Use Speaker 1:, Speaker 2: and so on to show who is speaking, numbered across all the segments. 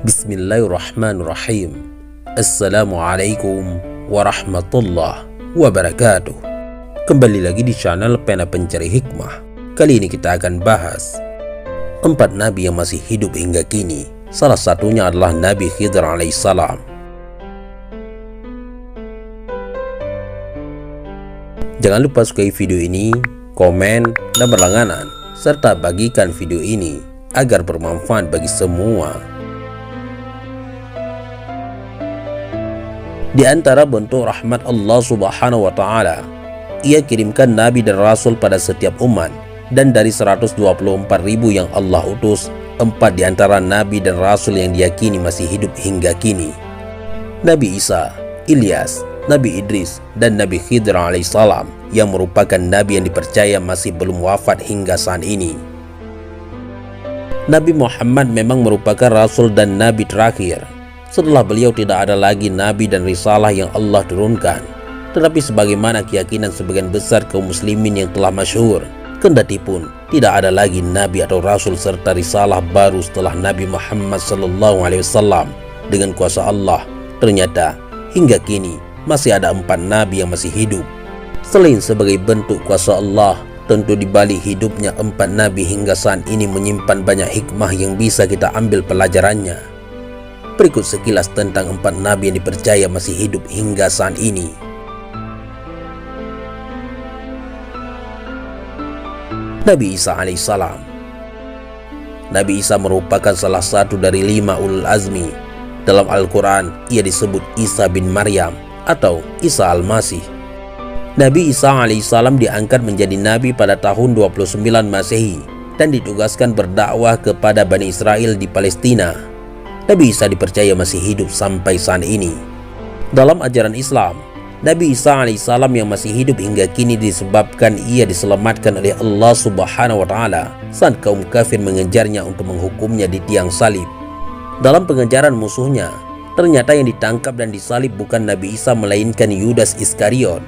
Speaker 1: Bismillahirrahmanirrahim. Assalamualaikum warahmatullahi wabarakatuh. Kembali lagi di channel Pena Pencari Hikmah. Kali ini kita akan bahas 4 nabi yang masih hidup hingga kini. Salah satunya adalah Nabi Khidir alaihissalam. Jangan lupa sukai video ini, komen, dan berlangganan, serta bagikan video ini agar bermanfaat bagi semua. Di antara bentuk rahmat Allah Subhanahu wa Ta'ala, Ia kirimkan nabi dan rasul pada setiap umat, dan dari 124.000 yang Allah utus, 4 di antara nabi dan rasul yang diyakini masih hidup hingga kini. Nabi Isa, Ilyas, Nabi Idris, dan Nabi Khidir alaihissalam yang merupakan nabi yang dipercaya masih belum wafat hingga saat ini. Nabi Muhammad memang merupakan rasul dan nabi terakhir. Setelah beliau tidak ada lagi nabi dan risalah yang Allah turunkan. Tetapi sebagaimana keyakinan sebagian besar kaum muslimin yang telah masyhur, kendati pun tidak ada lagi nabi atau rasul serta risalah baru setelah Nabi Muhammad SAW dengan kuasa Allah, ternyata hingga kini masih ada 4 nabi yang masih hidup. Selain sebagai bentuk kuasa Allah, tentu di balik hidupnya 4 nabi hingga saat ini menyimpan banyak hikmah yang bisa kita ambil pelajarannya. Berikut sekilas tentang 4 nabi yang dipercaya masih hidup hingga saat ini. Nabi Isa alaihissalam. Nabi Isa merupakan salah satu dari 5 ulul azmi. Dalam Al-Quran ia disebut Isa bin Maryam atau Isa al-Masih. Nabi Isa alaihissalam diangkat menjadi nabi pada tahun 29 Masehi dan ditugaskan berdakwah kepada Bani Israel di Palestina. Nabi Isa dipercaya masih hidup sampai saat ini. Dalam ajaran Islam, Nabi Isa alaihissalam yang masih hidup hingga kini disebabkan ia diselamatkan oleh Allah Subhanahu wa Ta'ala saat kaum kafir mengejarnya untuk menghukumnya di tiang salib. Dalam pengejaran musuhnya, ternyata yang ditangkap dan disalib bukan Nabi Isa melainkan Yudas Iskariot,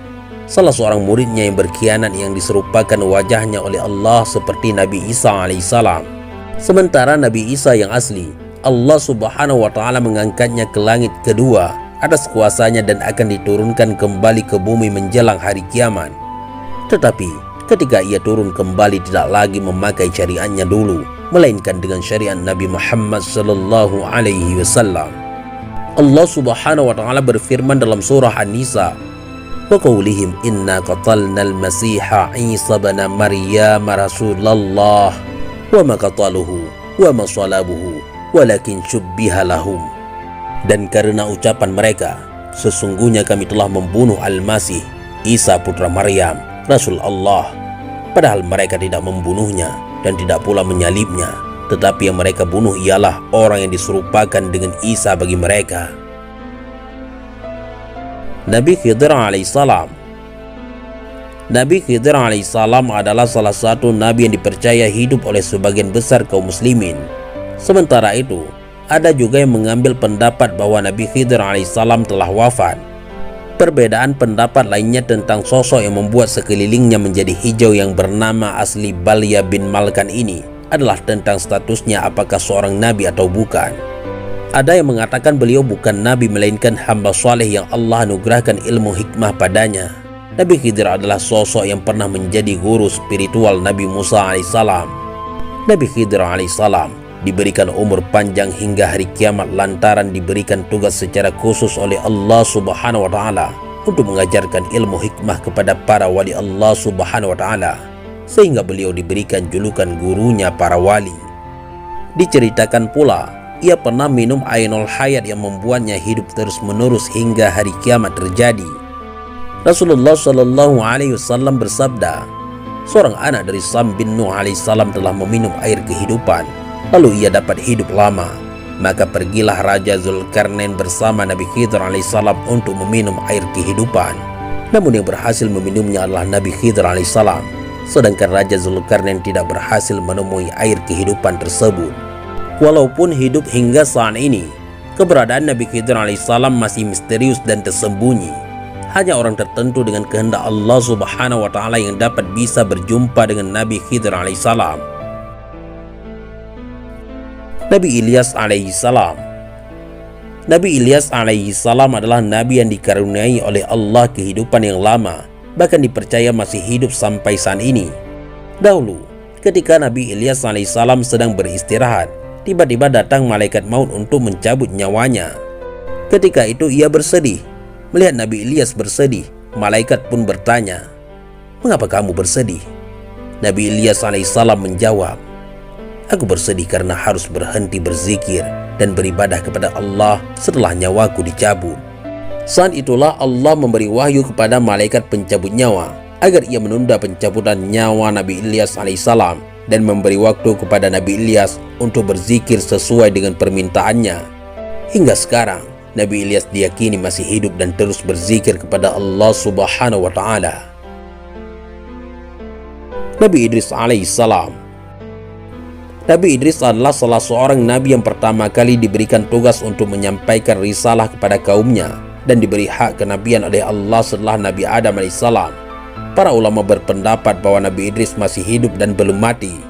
Speaker 1: salah seorang muridnya yang berkhianat yang diserupakan wajahnya oleh Allah seperti Nabi Isa alaihissalam. Sementara Nabi Isa yang asli, Allah Subhanahu wa Ta'ala mengangkatnya ke langit kedua atas kuasanya dan akan diturunkan kembali ke bumi menjelang hari kiamat. Tetapi ketika ia turun kembali tidak lagi memakai syariatnya dulu, melainkan dengan syariat Nabi Muhammad sallallahu alaihi wasallam. Allah Subhanahu wa Ta'ala berfirman dalam surah An-Nisa, wa qaulihim inna qatalnal masiha Isa bin Maryam rasulullah wa ma qataluhu wa ma salabuhu walakin syubbiha lahum. Dan karena ucapan mereka, sesungguhnya kami telah membunuh Al-Masih Isa putra Maryam Rasul Allah, padahal mereka tidak membunuhnya dan tidak pula menyalibnya, tetapi yang mereka bunuh ialah orang yang diserupakan dengan Isa bagi mereka. Nabi Khidir alaihissalam. Nabi Khidir alaihissalam adalah salah satu nabi yang dipercaya hidup oleh sebagian besar kaum muslimin. Sementara itu, ada juga yang mengambil pendapat bahwa Nabi Khidir alaihissalam telah wafat. Perbedaan pendapat lainnya tentang sosok yang membuat sekelilingnya menjadi hijau yang bernama asli Balya bin Malkan ini adalah tentang statusnya apakah seorang nabi atau bukan. Ada yang mengatakan beliau bukan nabi melainkan hamba saleh yang Allah anugerahkan ilmu hikmah padanya. Nabi Khidir adalah sosok yang pernah menjadi guru spiritual Nabi Musa alaihissalam. Nabi Khidir alaihissalam diberikan umur panjang hingga hari kiamat lantaran diberikan tugas secara khusus oleh Allah Subhanahu wa Ta'ala untuk mengajarkan ilmu hikmah kepada para wali Allah Subhanahu wa Ta'ala, sehingga beliau diberikan julukan gurunya para wali. Diceritakan pula ia pernah minum Ainul Hayat yang membuatnya hidup terus menerus hingga hari kiamat terjadi. Rasulullah Shallallahu Alaihi Wasallam bersabda, seorang anak dari Sam bin Nuh alaihissalam telah meminum air kehidupan, lalu ia dapat hidup lama. Maka pergilah Raja Zulkarnain bersama Nabi Khidir alaihissalam untuk meminum air kehidupan. Namun yang berhasil meminumnya adalah Nabi Khidir alaihissalam, sedangkan Raja Zulkarnain tidak berhasil menemui air kehidupan tersebut. Walaupun hidup hingga saat ini, keberadaan Nabi Khidir alaihissalam masih misterius dan tersembunyi. Hanya orang tertentu dengan kehendak Allah Subhanahu wa Ta'ala yang dapat bisa berjumpa dengan Nabi Khidir alaihissalam. Nabi Ilyas alaihissalam. Nabi Ilyas alaihi salam adalah nabi yang dikaruniai oleh Allah kehidupan yang lama, bahkan dipercaya masih hidup sampai saat ini. Dahulu, ketika Nabi Ilyas alaihi salam sedang beristirahat, tiba-tiba datang malaikat maut untuk mencabut nyawanya. Ketika itu ia bersedih. Melihat Nabi Ilyas bersedih, malaikat pun bertanya, "Mengapa kamu bersedih?" Nabi Ilyas alaihissalam menjawab, "Aku bersedih karena harus berhenti berzikir dan beribadah kepada Allah setelah nyawaku dicabut." Saat itulah Allah memberi wahyu kepada malaikat pencabut nyawa agar ia menunda pencabutan nyawa Nabi Ilyas alaihissalam dan memberi waktu kepada Nabi Ilyas untuk berzikir sesuai dengan permintaannya. Hingga sekarang, Nabi Ilyas diyakini masih hidup dan terus berzikir kepada Allah Subhanahu wa Ta'ala. Nabi Idris alaihissalam. Nabi Idris adalah salah seorang nabi yang pertama kali diberikan tugas untuk menyampaikan risalah kepada kaumnya dan diberi hak kenabian oleh Allah setelah Nabi Adam alaihissalam. Para ulama berpendapat bahwa Nabi Idris masih hidup dan belum mati.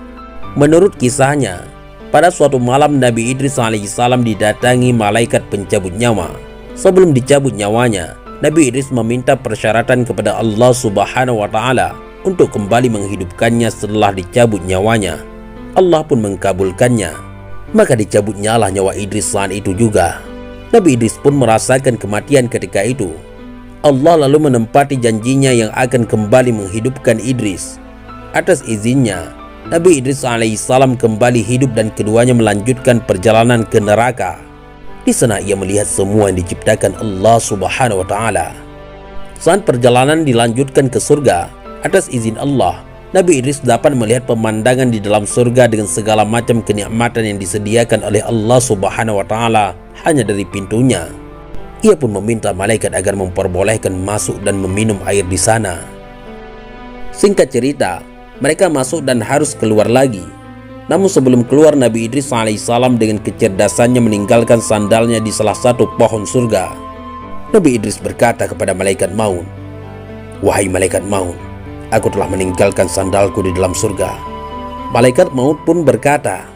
Speaker 1: Menurut kisahnya, pada suatu malam Nabi Idris alaihissalam didatangi malaikat pencabut nyawa. Sebelum dicabut nyawanya, Nabi Idris meminta persyaratan kepada Allah Subhanahu wa Ta'ala untuk kembali menghidupkannya setelah dicabut nyawanya. Allah pun mengkabulkannya. Maka dicabutnyalah nyawa Idris saat itu juga. Nabi Idris pun merasakan kematian ketika itu. Allah lalu menempati janjinya yang akan kembali menghidupkan Idris. Atas izinnya, Nabi Idris alaihissalam kembali hidup dan keduanya melanjutkan perjalanan ke neraka. Di sana ia melihat semua yang diciptakan Allah Subhanahu wa Ta'ala. Saat perjalanan dilanjutkan ke surga, atas izin Allah, Nabi Idris dapat melihat pemandangan di dalam surga dengan segala macam kenikmatan yang disediakan oleh Allah Subhanahu wa Ta'ala hanya dari pintunya. Ia pun meminta malaikat agar memperbolehkan masuk dan meminum air di sana. Singkat cerita, mereka masuk dan harus keluar lagi. Namun sebelum keluar, Nabi Idris alaihissalam dengan kecerdasannya meninggalkan sandalnya di salah satu pohon surga. Nabi Idris berkata kepada malaikat maut, "Wahai malaikat maut, aku telah meninggalkan sandalku di dalam surga." Malaikat maut pun berkata,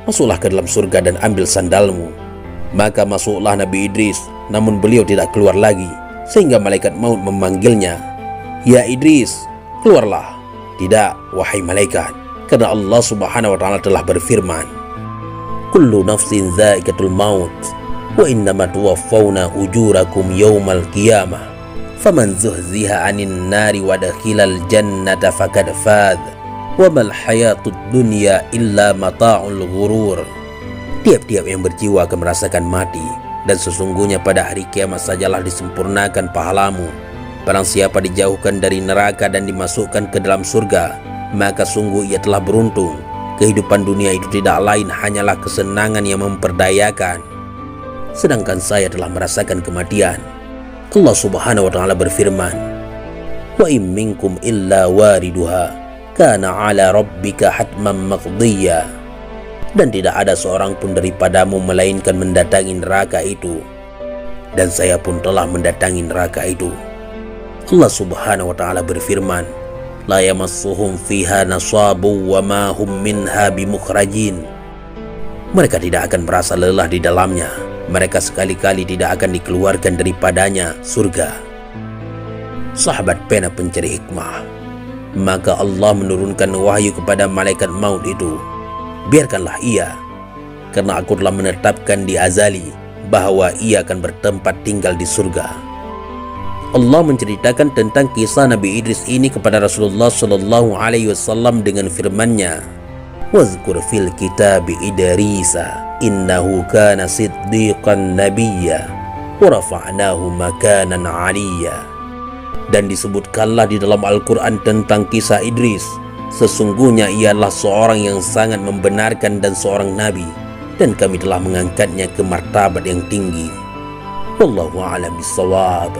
Speaker 1: "Masuklah ke dalam surga dan ambil sandalmu." Maka masuklah Nabi Idris, namun beliau tidak keluar lagi, sehingga malaikat maut memanggilnya, "Ya Idris, keluarlah." "Tidak, wahai malaikat, karena Allah Subhanahu wa Ta'ala telah berfirman, Kullu nafsin dha'iqatul maut, wa innama tuwaffawna ujurakum yawmal qiyamah. Faman zuhziha 'anil nari wa dakhilal jannata faqad faz, wa mal hayatud dunya illa mata'ul ghurur." Tiap-tiap yang berjiwa akan merasakan mati, dan sesungguhnya pada hari kiamat sajalah disempurnakan pahalamu. Barang siapa dijauhkan dari neraka dan dimasukkan ke dalam surga, maka sungguh ia telah beruntung. Kehidupan dunia itu tidak lain hanyalah kesenangan yang memperdayakan. Sedangkan saya telah merasakan kematian. Allah Subhanahu wa Ta'ala berfirman, "Wa in minkum illa wariduha, kana 'ala rabbika hatman maqdiyya." Dan tidak ada seorang pun daripadamu melainkan mendatangi neraka itu, dan saya pun telah mendatangi neraka itu. Allah Subhanahu wa Ta'ala berfirman, "La yamassuhum fiha nasabu wa ma hum minha bimukhrajin." Mereka tidak akan merasa lelah di dalamnya. Mereka sekali-kali tidak akan dikeluarkan daripadanya surga. Sahabat pena pencari hikmah, maka Allah menurunkan wahyu kepada malaikat maut itu, "Biarkanlah ia, karena aku telah menetapkan di azali bahwa ia akan bertempat tinggal di surga." Allah menceritakan tentang kisah Nabi Idris ini kepada Rasulullah Shallallahu Alaihi Wasallam dengan firman-Nya, "Wazkur fil kitabi Idrisa, innahu kana siddiqan nabiyya, wa rafa'nahu makanan 'aliyya." Dan disebutkanlah di dalam Al-Quran tentang kisah Idris, sesungguhnya ia adalah seorang yang sangat membenarkan dan seorang nabi, dan kami telah mengangkatnya ke martabat yang tinggi. Wallahu a'lam bishawab.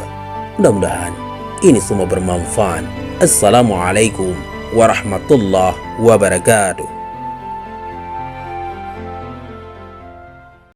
Speaker 1: Mudah-mudahan ini semua bermanfaat. Assalamualaikum warahmatullahi wabarakatuh.